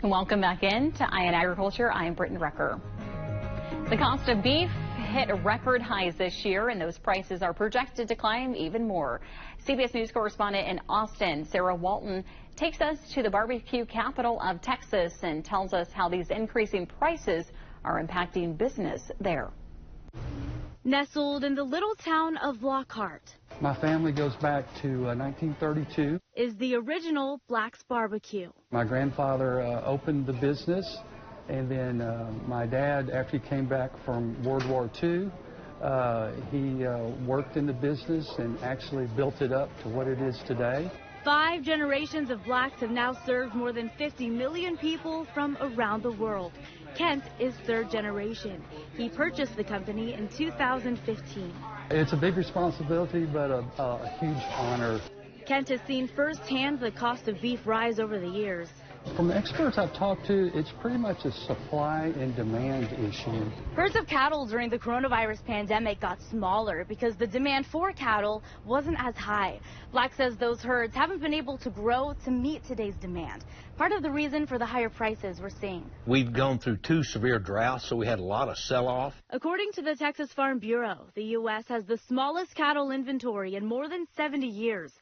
Welcome back in to Eye on Agriculture. I'm Britton Rucker. The cost of beef hit record highs this year, and those prices are projected to climb even more. CBS News correspondent in Austin, Sarah Walton, takes us to the barbecue capital of Texas and tells us how these increasing prices are impacting business there. Nestled in the little town of Lockhart. My family goes back to 1932. Is the original Black's Barbecue. My grandfather opened the business, and then my dad, after he came back from World War II, he worked in the business and actually built it up to what it is today. 5 generations of Blacks have now served more than 50 million people from around the world. Kent is 3rd generation. He purchased the company in 2015. It's a big responsibility, but a huge honor. Kent has seen firsthand the cost of beef rise over the years. From the experts I've talked to, it's pretty much a supply and demand issue. Herds of cattle during the coronavirus pandemic got smaller because the demand for cattle wasn't as high. Black says those herds haven't been able to grow to meet today's demand. Part of the reason for the higher prices we're seeing. We've gone through 2 severe droughts, so we had a lot of sell-off. According to the Texas Farm Bureau, the U.S. has the smallest cattle inventory in more than 70 years.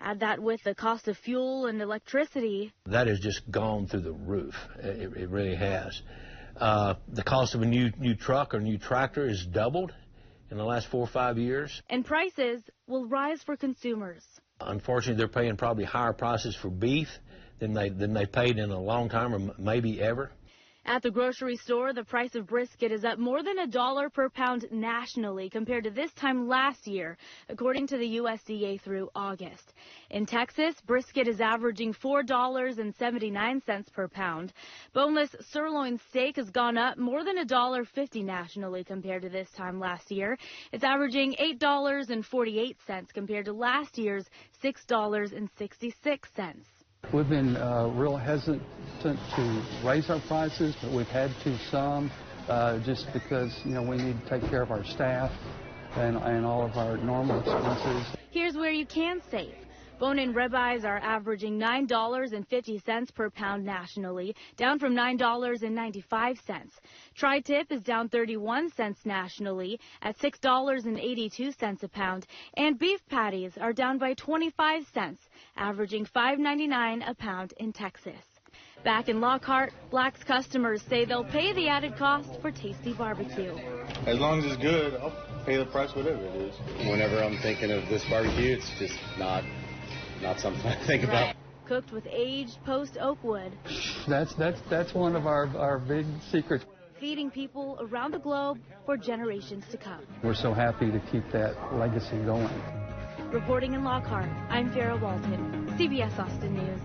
Add that with the cost of fuel and electricity. That has just gone through the roof. It really has. The cost of a new truck or new tractor has doubled in the last 4 or 5 years. And prices will rise for consumers. Unfortunately, they're paying probably higher prices for beef than they paid in a long time or maybe ever. At the grocery store, the price of brisket is up more than $1 per pound nationally compared to this time last year, according to the USDA through August. In Texas, brisket is averaging $4.79 per pound. Boneless sirloin steak has gone up more than $1.50 nationally compared to this time last year. It's averaging $8.48 compared to last year's $6.66. We've been real hesitant to raise our prices, but we've had to some just because, we need to take care of our staff and all of our normal expenses. Here's where you can save. Bone-in ribeyes are averaging $9.50 per pound nationally, down from $9.95. Tri-tip is down 31 cents nationally at $6.82 a pound, and beef patties are down by 25 cents, averaging $5.99 a pound in Texas. Back in Lockhart, Black's customers say they'll pay the added cost for tasty barbecue. As long as it's good, I'll pay the price whatever it is. Whenever I'm thinking of this barbecue, it's just not something I think about. Cooked with aged post oak wood. That's one of our big secrets. Feeding people around the globe for generations to come. We're so happy to keep that legacy going. Reporting in Lockhart, I'm Sarah Walton, CBS Austin News.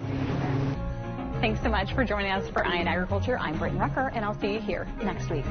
Thanks so much for joining us for Eye on Agriculture. I'm Britton Rucker, and I'll see you here next week.